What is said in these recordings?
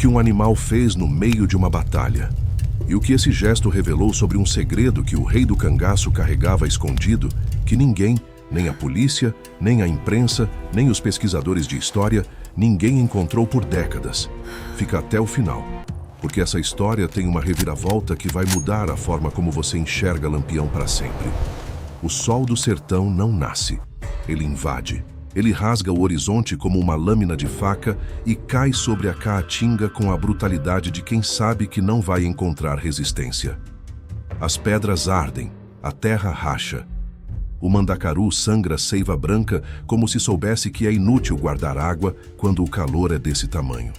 que um animal fez no meio de uma batalha. E o que esse gesto revelou sobre um segredo que o rei do cangaço carregava escondido, que ninguém, nem a polícia, nem a imprensa, nem os pesquisadores de história, ninguém encontrou por décadas. Fica até o final, porque essa história tem uma reviravolta que vai mudar a forma como você enxerga Lampião para sempre. O sol do sertão não nasce, ele invade. Ele rasga o horizonte como uma lâmina de faca e cai sobre a caatinga com a brutalidade de quem sabe que não vai encontrar resistência. As pedras ardem, a terra racha. O mandacaru sangra seiva branca como se soubesse que é inútil guardar água quando o calor é desse tamanho.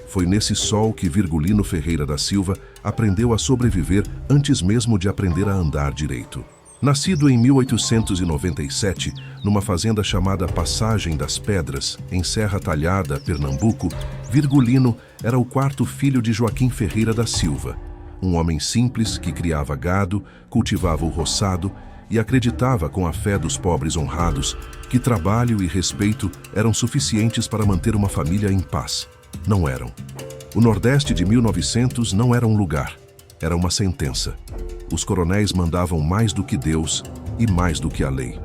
Foi nesse sol que Virgulino Ferreira da Silva aprendeu a sobreviver antes mesmo de aprender a andar direito. Nascido em 1897, numa fazenda chamada Passagem das Pedras, em Serra Talhada, Pernambuco, Virgulino era o quarto filho de Joaquim Ferreira da Silva, um homem simples que criava gado, cultivava o roçado e acreditava com a fé dos pobres honrados que trabalho e respeito eram suficientes para manter uma família em paz. Não eram. O Nordeste de 1900 não era um lugar, era uma sentença. Os coronéis mandavam mais do que Deus e mais do que a lei.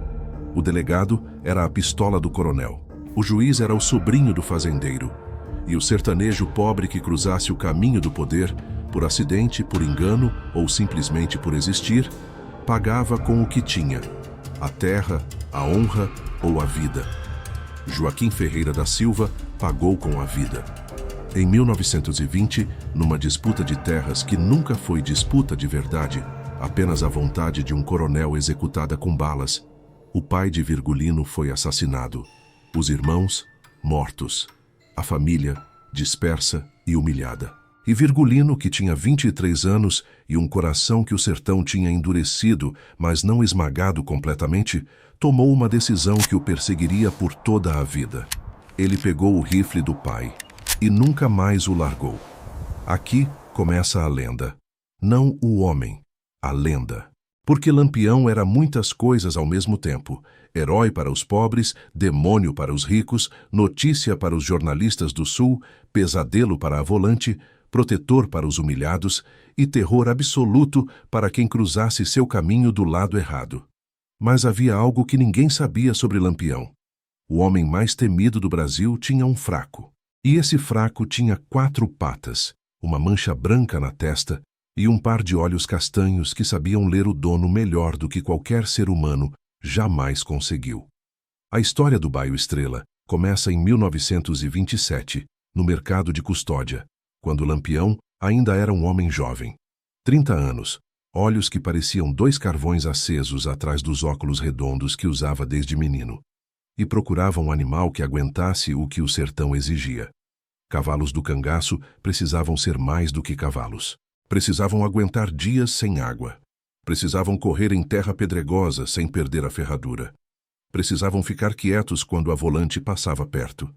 O delegado era a pistola do coronel. O juiz era o sobrinho do fazendeiro. E o sertanejo pobre que cruzasse o caminho do poder, por acidente, por engano ou simplesmente por existir, pagava com o que tinha: a terra, a honra ou a vida. Joaquim Ferreira da Silva pagou com a vida. Em 1920, numa disputa de terras que nunca foi disputa de verdade, apenas a vontade de um coronel executada com balas, o pai de Virgulino foi assassinado. Os irmãos, mortos. A família, dispersa e humilhada. E Virgulino, que tinha 23 anos e um coração que o sertão tinha endurecido, mas não esmagado completamente, tomou uma decisão que o perseguiria por toda a vida. Ele pegou o rifle do pai e nunca mais o largou. Aqui começa a lenda. Não o homem, a lenda. Porque Lampião era muitas coisas ao mesmo tempo. Herói para os pobres, demônio para os ricos, notícia para os jornalistas do Sul, pesadelo para a volante, protetor para os humilhados e terror absoluto para quem cruzasse seu caminho do lado errado. Mas havia algo que ninguém sabia sobre Lampião. O homem mais temido do Brasil tinha um fraco. E esse fraco tinha 4 patas, uma mancha branca na testa e um par de olhos castanhos que sabiam ler o dono melhor do que qualquer ser humano jamais conseguiu. A história do Baio Estrela começa em 1927, no mercado de Custódia, quando Lampião ainda era um homem jovem. 30 anos, olhos que pareciam 2 carvões acesos atrás dos óculos redondos que usava desde menino. E procurava um animal que aguentasse o que o sertão exigia. Cavalos do cangaço precisavam ser mais do que cavalos. Precisavam aguentar dias sem água. Precisavam correr em terra pedregosa sem perder a ferradura. Precisavam ficar quietos quando a volante passava perto.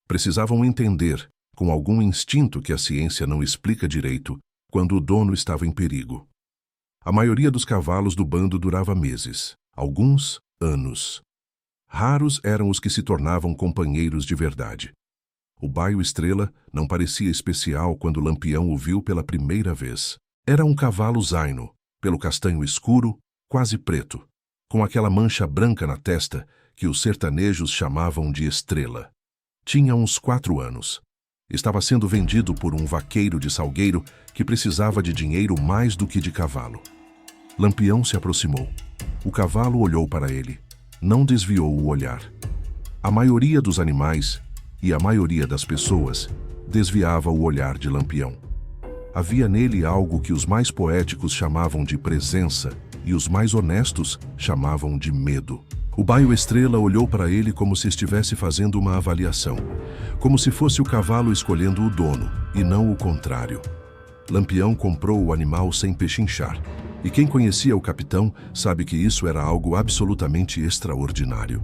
Precisavam entender, com algum instinto que a ciência não explica direito, quando o dono estava em perigo. A maioria dos cavalos do bando durava meses, alguns anos. Raros eram os que se tornavam companheiros de verdade. O Baio Estrela não parecia especial quando Lampião o viu pela primeira vez. Era um cavalo zaino, pelo castanho escuro, quase preto, com aquela mancha branca na testa que os sertanejos chamavam de estrela. Tinha uns 4 anos. Estava sendo vendido por um vaqueiro de Salgueiro que precisava de dinheiro mais do que de cavalo. Lampião se aproximou. O cavalo olhou para ele. Não desviou o olhar. A maioria dos animais e a maioria das pessoas desviava o olhar de Lampião. Havia nele algo que os mais poéticos chamavam de presença e os mais honestos chamavam de medo. O Baio Estrela olhou para ele como se estivesse fazendo uma avaliação, como se fosse o cavalo escolhendo o dono e não o contrário. Lampião comprou o animal sem pechinchar. E quem conhecia o capitão sabe que isso era algo absolutamente extraordinário.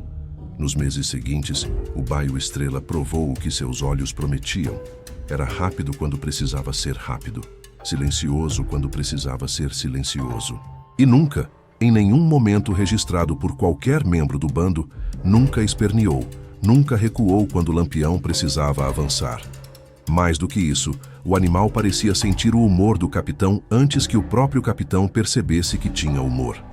Nos meses seguintes, o Baio Estrela provou o que seus olhos prometiam. Era rápido quando precisava ser rápido, silencioso quando precisava ser silencioso. E nunca, em nenhum momento registrado por qualquer membro do bando, nunca esperneou, nunca recuou quando Lampião precisava avançar. Mais do que isso, o animal parecia sentir o humor do capitão antes que o próprio capitão percebesse que tinha humor.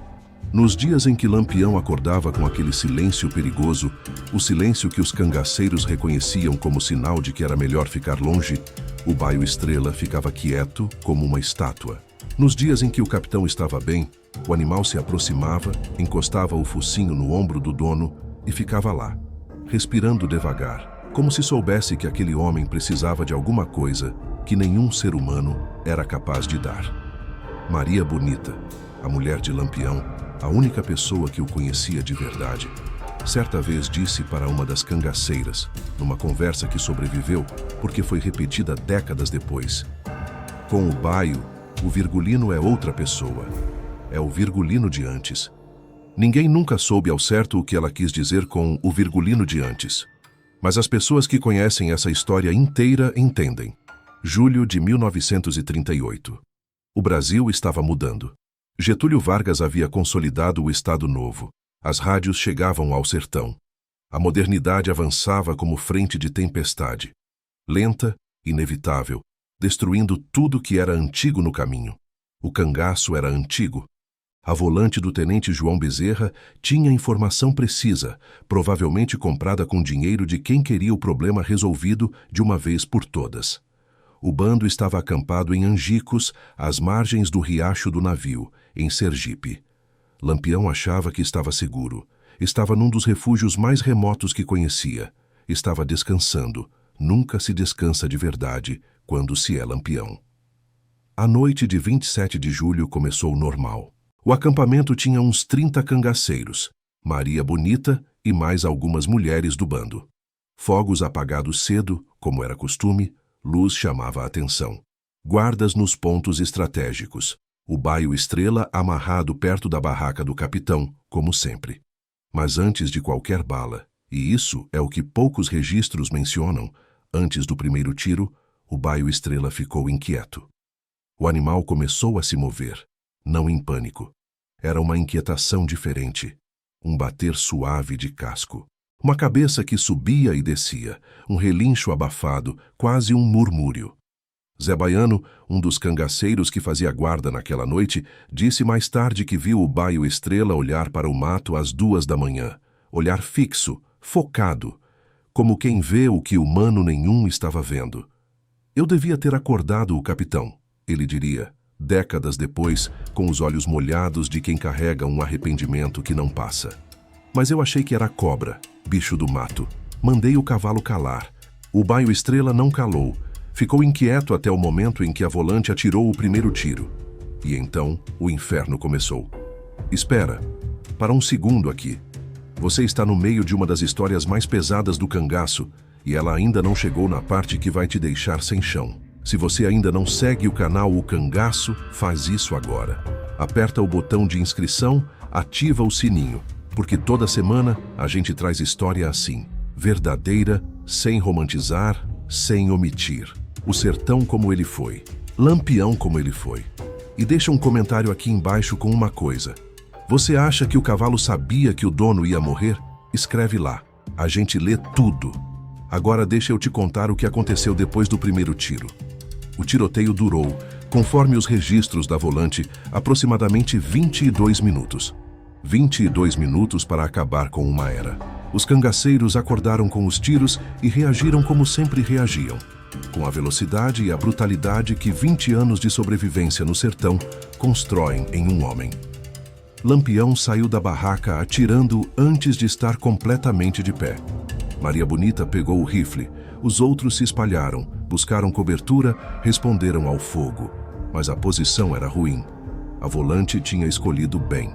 Nos dias em que Lampião acordava com aquele silêncio perigoso, o silêncio que os cangaceiros reconheciam como sinal de que era melhor ficar longe, o Baio Estrela ficava quieto como uma estátua. Nos dias em que o capitão estava bem, o animal se aproximava, encostava o focinho no ombro do dono e ficava lá, respirando devagar, como se soubesse que aquele homem precisava de alguma coisa que nenhum ser humano era capaz de dar. Maria Bonita, a mulher de Lampião, a única pessoa que o conhecia de verdade, certa vez disse para uma das cangaceiras, numa conversa que sobreviveu porque foi repetida décadas depois: com o Baio, o Virgulino é outra pessoa. É o Virgulino de antes. Ninguém nunca soube ao certo o que ela quis dizer com o Virgulino de antes. Mas as pessoas que conhecem essa história inteira entendem. Julho de 1938. O Brasil estava mudando. Getúlio Vargas havia consolidado o Estado Novo. As rádios chegavam ao sertão. A modernidade avançava como frente de tempestade. Lenta, inevitável, destruindo tudo que era antigo no caminho. O cangaço era antigo. A volante do tenente João Bezerra tinha informação precisa, provavelmente comprada com dinheiro de quem queria o problema resolvido de uma vez por todas. O bando estava acampado em Angicos, às margens do Riacho do Navio, em Sergipe. Lampião achava que estava seguro. Estava num dos refúgios mais remotos que conhecia. Estava descansando. Nunca se descansa de verdade quando se é Lampião. A noite de 27 de julho começou normal. O acampamento tinha uns 30 cangaceiros, Maria Bonita e mais algumas mulheres do bando. Fogos apagados cedo, como era costume, luz chamava a atenção. Guardas nos pontos estratégicos. O Baio Estrela amarrado perto da barraca do capitão, como sempre. Mas antes de qualquer bala, e isso é o que poucos registros mencionam, antes do primeiro tiro, o Baio Estrela ficou inquieto. O animal começou a se mover, não em pânico. Era uma inquietação diferente, um bater suave de casco. Uma cabeça que subia e descia, um relincho abafado, quase um murmúrio. Zé Baiano, um dos cangaceiros que fazia guarda naquela noite, disse mais tarde que viu o Baio Estrela olhar para o mato às 2 da manhã, olhar fixo, focado, como quem vê o que humano nenhum estava vendo. Eu devia ter acordado o capitão, ele diria, décadas depois, com os olhos molhados de quem carrega um arrependimento que não passa. Mas eu achei que era cobra, bicho do mato. Mandei o cavalo calar. O Baio Estrela não calou. Ficou inquieto até o momento em que a volante atirou o primeiro tiro. E então o inferno começou. Espera, para um segundo aqui. Você está no meio de uma das histórias mais pesadas do cangaço e ela ainda não chegou na parte que vai te deixar sem chão. Se você ainda não segue o canal O Cangaço, faz isso agora. Aperta o botão de inscrição, ativa o sininho, porque toda semana a gente traz história assim, verdadeira, sem romantizar, sem omitir. O sertão como ele foi, Lampião como ele foi. E deixa um comentário aqui embaixo com uma coisa. Você acha que o cavalo sabia que o dono ia morrer? Escreve lá. A gente lê tudo. Agora deixa eu te contar o que aconteceu depois do primeiro tiro. O tiroteio durou, conforme os registros da volante, aproximadamente 22 minutos. 22 minutos para acabar com uma era. Os cangaceiros acordaram com os tiros e reagiram como sempre reagiam, com a velocidade e a brutalidade que 20 anos de sobrevivência no sertão constroem em um homem. Lampião saiu da barraca atirando antes de estar completamente de pé. Maria Bonita pegou o rifle. Os outros se espalharam, buscaram cobertura, responderam ao fogo. Mas a posição era ruim. A volante tinha escolhido bem.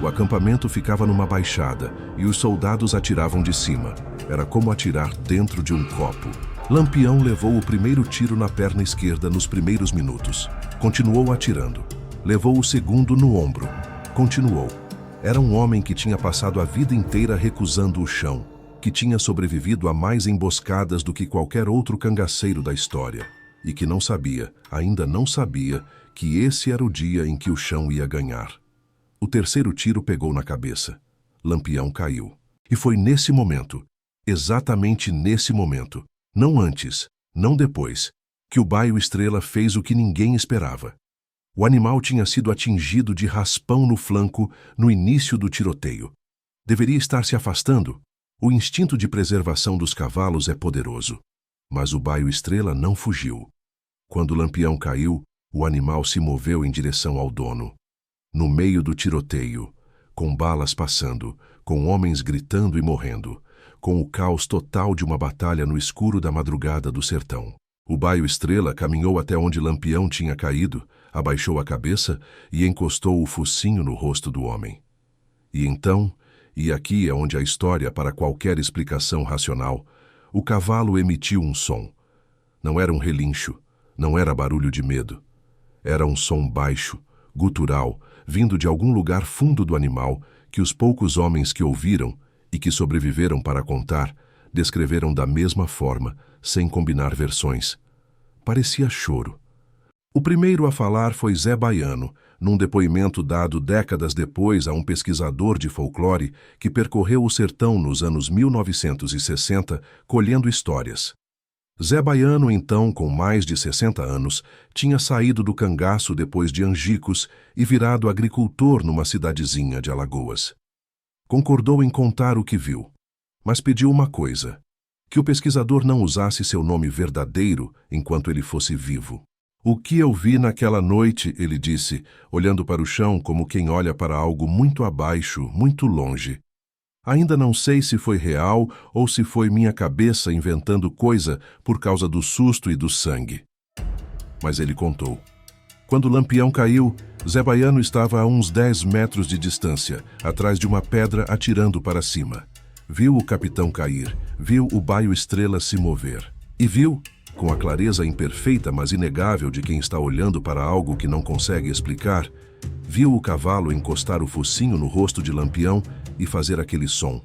O acampamento ficava numa baixada e os soldados atiravam de cima. Era como atirar dentro de um copo. Lampião levou o primeiro tiro na perna esquerda nos primeiros minutos. Continuou atirando. Levou o segundo no ombro. Continuou. Era um homem que tinha passado a vida inteira recusando o chão, que tinha sobrevivido a mais emboscadas do que qualquer outro cangaceiro da história, e que não sabia, ainda não sabia, que esse era o dia em que o chão ia ganhar. O terceiro tiro pegou na cabeça. Lampião caiu. E foi nesse momento, exatamente nesse momento, não antes, Não depois, que o Baio Estrela fez o que ninguém esperava. O animal tinha sido atingido de raspão no flanco no início do tiroteio. Deveria estar se afastando. O instinto de preservação dos cavalos é poderoso. Mas o Baio Estrela não fugiu. Quando o Lampião caiu, o animal se moveu em direção ao dono. No meio do tiroteio, com balas passando, com homens gritando e morrendo, com o caos total de uma batalha no escuro da madrugada do sertão. O Baio Estrela caminhou até onde Lampião tinha caído, abaixou a cabeça e encostou o focinho no rosto do homem. E então, e aqui é onde a história para qualquer explicação racional, o cavalo emitiu um som. Não era um relincho, não era barulho de medo. Era um som baixo, gutural, vindo de algum lugar fundo do animal que os poucos homens que ouviram e que sobreviveram para contar, descreveram da mesma forma, sem combinar versões. Parecia choro. O primeiro a falar foi Zé Baiano, num depoimento dado décadas depois a um pesquisador de folclore que percorreu o sertão nos anos 1960, colhendo histórias. Zé Baiano, então, com mais de 60 anos, tinha saído do cangaço depois de Angicos e virado agricultor numa cidadezinha de Alagoas. Concordou em contar o que viu, mas pediu uma coisa: que o pesquisador não usasse seu nome verdadeiro enquanto ele fosse vivo. O que eu vi naquela noite, ele disse, olhando para o chão como quem olha para algo muito abaixo, muito longe. Ainda não sei se foi real ou se foi minha cabeça inventando coisa por causa do susto e do sangue. Mas ele contou. Quando o Lampião caiu, Zé Baiano estava a uns 10 metros de distância, atrás de uma pedra atirando para cima. Viu o capitão cair, viu o Baio Estrela se mover. E viu, com a clareza imperfeita mas inegável de quem está olhando para algo que não consegue explicar, viu o cavalo encostar o focinho no rosto de Lampião e fazer aquele som.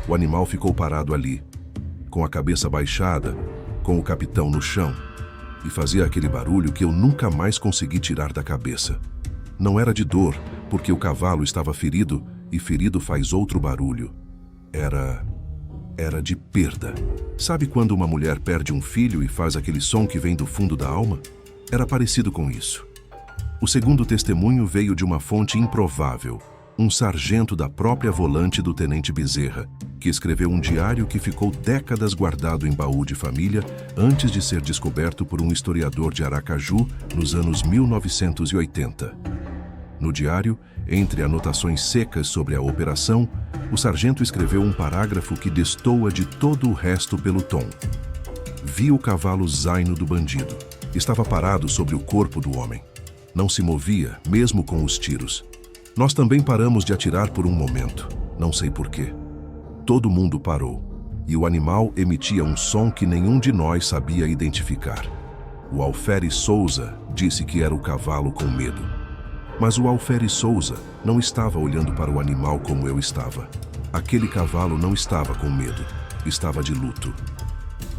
O animal ficou parado ali, com a cabeça baixada, com o capitão no chão, e fazia aquele barulho que eu nunca mais consegui tirar da cabeça. Não era de dor, porque o cavalo estava ferido, e ferido faz outro barulho. Era de perda. Sabe quando uma mulher perde um filho e faz aquele som que vem do fundo da alma? Era parecido com isso. O segundo testemunho veio de uma fonte improvável, um sargento da própria volante do tenente Bezerra, que escreveu um diário que ficou décadas guardado em baú de família antes de ser descoberto por um historiador de Aracaju nos anos 1980. No diário, entre anotações secas sobre a operação, o sargento escreveu um parágrafo que destoa de todo o resto pelo tom. Vi o cavalo zaino do bandido. Estava parado sobre o corpo do homem. Não se movia, mesmo com os tiros. Nós também paramos de atirar por um momento. Não sei porquê. Todo mundo parou. E o animal emitia um som que nenhum de nós sabia identificar. O Alferes Souza disse que era o cavalo com medo. Mas o Alferes Souza não estava olhando para o animal como eu estava. Aquele cavalo não estava com medo. Estava de luto.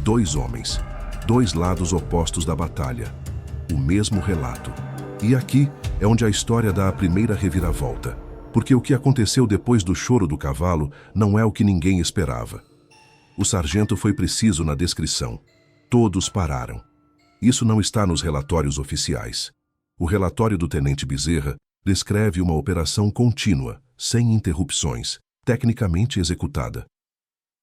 2 homens. 2 lados opostos da batalha. O mesmo relato. E aqui é onde a história dá a primeira reviravolta, porque o que aconteceu depois do choro do cavalo não é o que ninguém esperava. O sargento foi preciso na descrição. Todos pararam. Isso não está nos relatórios oficiais. O relatório do tenente Bezerra descreve uma operação contínua, sem interrupções, tecnicamente executada.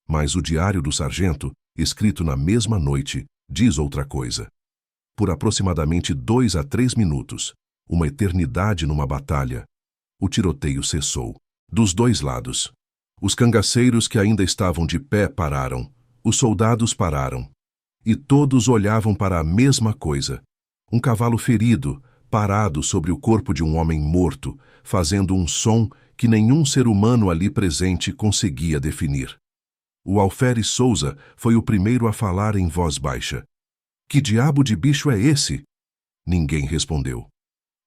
Mas o diário do sargento, escrito na mesma noite, diz outra coisa. Por aproximadamente 2 a 3 minutos, uma eternidade numa batalha, o tiroteio cessou. Dos 2 lados. Os cangaceiros que ainda estavam de pé pararam, os soldados pararam. E todos olhavam para a mesma coisa. Um cavalo ferido, parado sobre o corpo de um homem morto, fazendo um som que nenhum ser humano ali presente conseguia definir. O Alferes Souza foi o primeiro a falar em voz baixa. Que diabo de bicho é esse? Ninguém respondeu.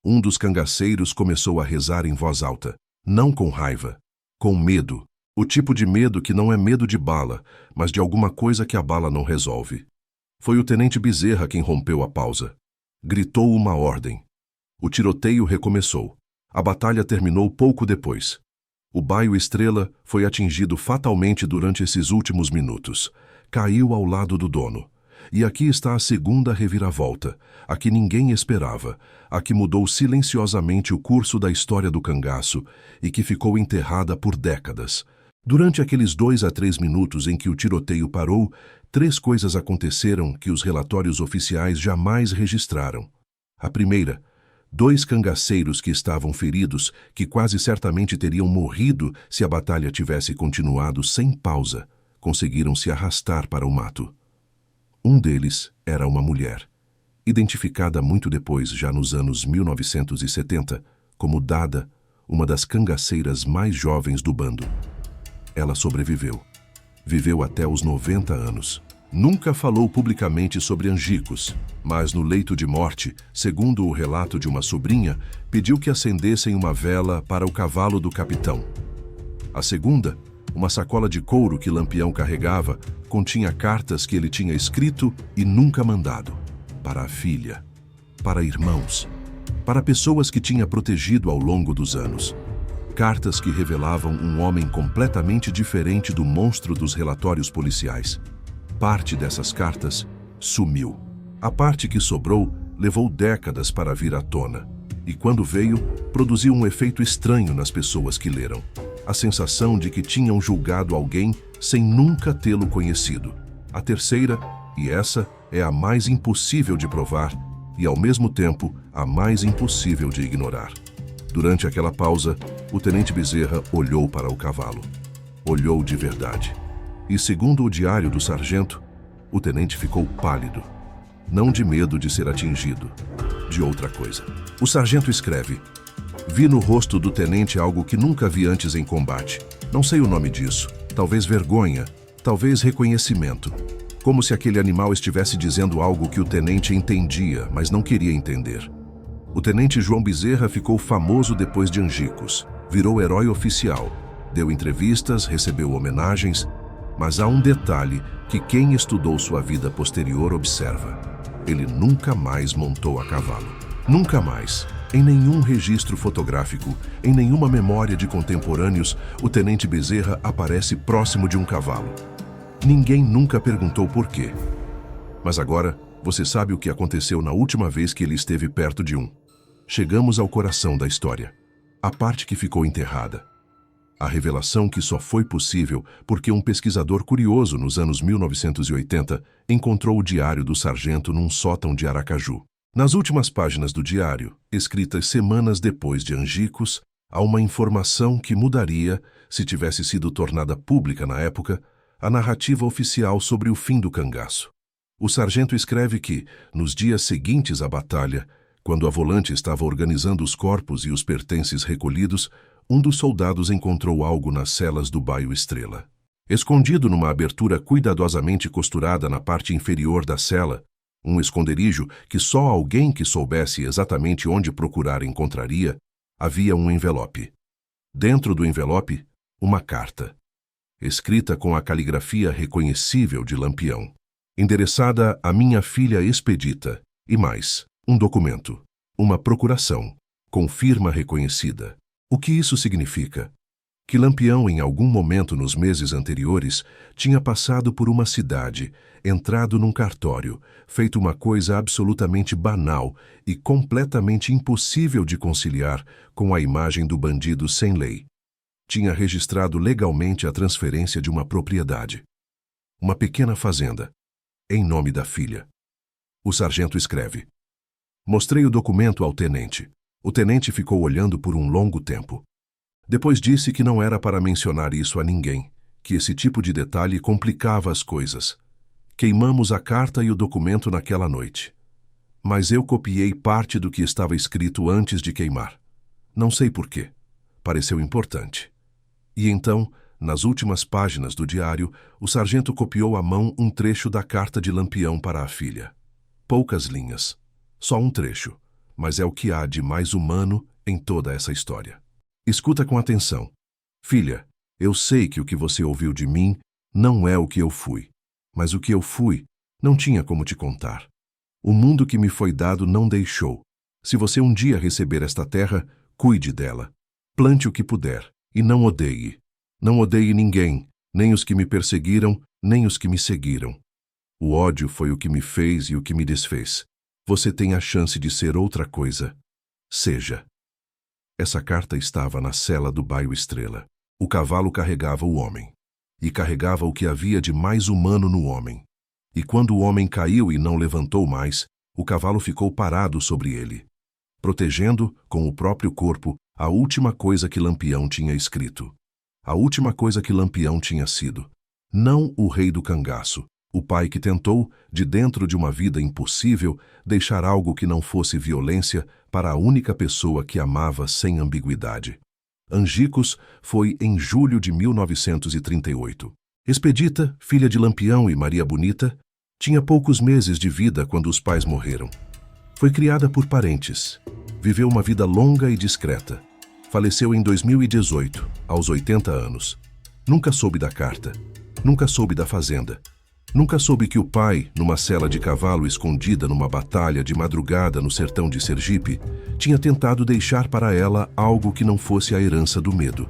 Um dos cangaceiros começou a rezar em voz alta, não com raiva, com medo. O tipo de medo que não é medo de bala, mas de alguma coisa que a bala não resolve. Foi o tenente Bezerra quem rompeu a pausa. Gritou uma ordem. O tiroteio recomeçou. A batalha terminou pouco depois. O Baio Estrela foi atingido fatalmente durante esses últimos minutos. Caiu ao lado do dono. E aqui está a segunda reviravolta, a que ninguém esperava, a que mudou silenciosamente o curso da história do cangaço e que ficou enterrada por décadas. Durante aqueles 2 a 3 minutos em que o tiroteio parou, 3 coisas aconteceram que os relatórios oficiais jamais registraram. A primeira, 2 cangaceiros que estavam feridos, que quase certamente teriam morrido se a batalha tivesse continuado sem pausa, conseguiram se arrastar para o mato. Um deles era uma mulher, identificada muito depois, já nos anos 1970, como Dada, uma das cangaceiras mais jovens do bando. Ela sobreviveu. Viveu até os 90 anos. Nunca falou publicamente sobre Angicos, mas no leito de morte, segundo o relato de uma sobrinha, pediu que acendessem uma vela para o cavalo do capitão. A segunda, uma sacola de couro que Lampião carregava, continha cartas que ele tinha escrito e nunca mandado. Para a filha, para irmãos, para pessoas que tinha protegido ao longo dos anos. Cartas que revelavam um homem completamente diferente do monstro dos relatórios policiais. Parte dessas cartas sumiu. A parte que sobrou levou décadas para vir à tona. E quando veio, produziu um efeito estranho nas pessoas que leram. A sensação de que tinham julgado alguém sem nunca tê-lo conhecido. A terceira, e essa é a mais impossível de provar, e ao mesmo tempo a mais impossível de ignorar. Durante aquela pausa, o tenente Bezerra olhou para o cavalo. Olhou de verdade. E segundo o diário do sargento, o tenente ficou pálido. Não de medo de ser atingido, de outra coisa. O sargento escreve: vi no rosto do tenente algo que nunca vi antes em combate. Não sei o nome disso. Talvez vergonha, talvez reconhecimento. Como se aquele animal estivesse dizendo algo que o tenente entendia, mas não queria entender. O tenente João Bezerra ficou famoso depois de Angicos. Virou herói oficial. Deu entrevistas, recebeu homenagens. Mas há um detalhe que quem estudou sua vida posterior observa. Ele nunca mais montou a cavalo. Nunca mais. Em nenhum registro fotográfico, em nenhuma memória de contemporâneos, o tenente Bezerra aparece próximo de um cavalo. Ninguém nunca perguntou por quê. Mas agora, você sabe o que aconteceu na última vez que ele esteve perto de um. Chegamos ao coração da história. A parte que ficou enterrada. A revelação que só foi possível porque um pesquisador curioso nos anos 1980 encontrou o diário do sargento num sótão de Aracaju. Nas últimas páginas do diário, escritas semanas depois de Angicos, há uma informação que mudaria, se tivesse sido tornada pública na época, a narrativa oficial sobre o fim do cangaço. O sargento escreve que, nos dias seguintes à batalha, quando a volante estava organizando os corpos e os pertences recolhidos, um dos soldados encontrou algo nas celas do baio Estrela. Escondido numa abertura cuidadosamente costurada na parte inferior da cela, um esconderijo que só alguém que soubesse exatamente onde procurar encontraria, havia um envelope. Dentro do envelope, uma carta, escrita com a caligrafia reconhecível de Lampião, endereçada à minha filha Expedita, e mais, um documento, uma procuração, com firma reconhecida. O que isso significa? Que Lampião, em algum momento nos meses anteriores, tinha passado por uma cidade, entrado num cartório, feito uma coisa absolutamente banal e completamente impossível de conciliar com a imagem do bandido sem lei. Tinha registrado legalmente a transferência de uma propriedade, uma pequena fazenda, em nome da filha. O sargento escreve: mostrei o documento ao tenente. O tenente ficou olhando por um longo tempo. Depois disse que não era para mencionar isso a ninguém, que esse tipo de detalhe complicava as coisas. Queimamos a carta e o documento naquela noite. Mas eu copiei parte do que estava escrito antes de queimar. Não sei por quê. Pareceu importante. E então, nas últimas páginas do diário, o sargento copiou à mão um trecho da carta de Lampião para a filha. Poucas linhas. Só um trecho. Mas é o que há de mais humano em toda essa história. Escuta com atenção. Filha, eu sei que o que você ouviu de mim não é o que eu fui. Mas o que eu fui, não tinha como te contar. O mundo que me foi dado não deixou. Se você um dia receber esta terra, cuide dela. Plante o que puder, e não odeie. Não odeie ninguém, nem os que me perseguiram, nem os que me seguiram. O ódio foi o que me fez e o que me desfez. Você tem a chance de ser outra coisa. Seja. Essa carta estava na cela do baio Estrela. O cavalo carregava o homem. E carregava o que havia de mais humano no homem. E quando o homem caiu e não levantou mais, o cavalo ficou parado sobre ele, protegendo, com o próprio corpo, a última coisa que Lampião tinha escrito. A última coisa que Lampião tinha sido. Não o rei do cangaço, o pai que tentou, de dentro de uma vida impossível, deixar algo que não fosse violência para a única pessoa que amava sem ambiguidade. Angicos foi em julho de 1938. Expedita, filha de Lampião e Maria Bonita, tinha poucos meses de vida quando os pais morreram. Foi criada por parentes. Viveu uma vida longa e discreta. Faleceu em 2018, aos 80 anos. Nunca soube da carta. Nunca soube da fazenda. Nunca soube que o pai, numa sela de cavalo escondida numa batalha de madrugada no sertão de Sergipe, tinha tentado deixar para ela algo que não fosse a herança do medo.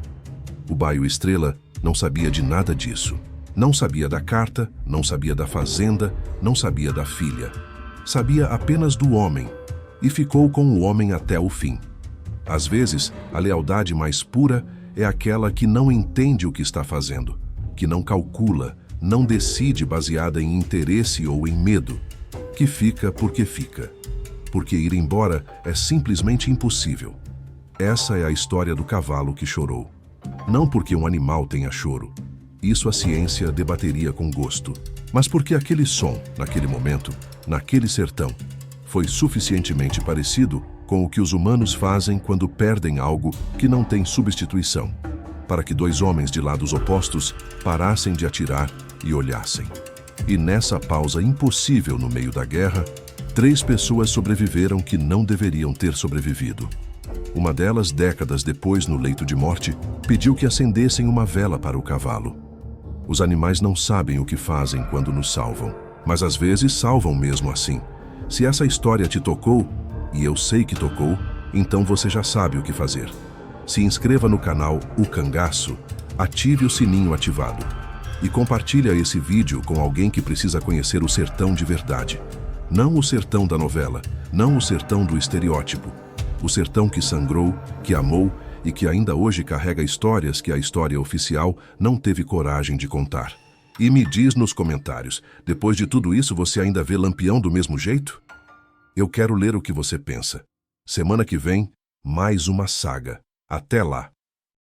O baio Estrela não sabia de nada disso. Não sabia da carta, não sabia da fazenda, não sabia da filha. Sabia apenas do homem, e ficou com o homem até o fim. Às vezes, a lealdade mais pura é aquela que não entende o que está fazendo, que não calcula, não decide baseada em interesse ou em medo, que fica porque fica. Porque ir embora é simplesmente impossível. Essa é a história do cavalo que chorou. Não porque um animal tenha choro. Isso a ciência debateria com gosto. Mas porque aquele som, naquele momento, naquele sertão, foi suficientemente parecido com o que os humanos fazem quando perdem algo que não tem substituição, para que dois homens de lados opostos parassem de atirar e olhassem. E nessa pausa impossível no meio da guerra, 3 pessoas sobreviveram que não deveriam ter sobrevivido. Uma delas, décadas depois, no leito de morte, pediu que acendessem uma vela para o cavalo. Os animais não sabem o que fazem quando nos salvam, mas às vezes salvam mesmo assim. Se essa história te tocou, e eu sei que tocou, então você já sabe o que fazer. Se inscreva no canal O Cangaço, ative o sininho ativado e compartilha esse vídeo com alguém que precisa conhecer o sertão de verdade. Não o sertão da novela, não o sertão do estereótipo. O sertão que sangrou, que amou e que ainda hoje carrega histórias que a história oficial não teve coragem de contar. E me diz nos comentários, depois de tudo isso você ainda vê Lampião do mesmo jeito? Eu quero ler o que você pensa. Semana que vem, mais uma saga. Até lá!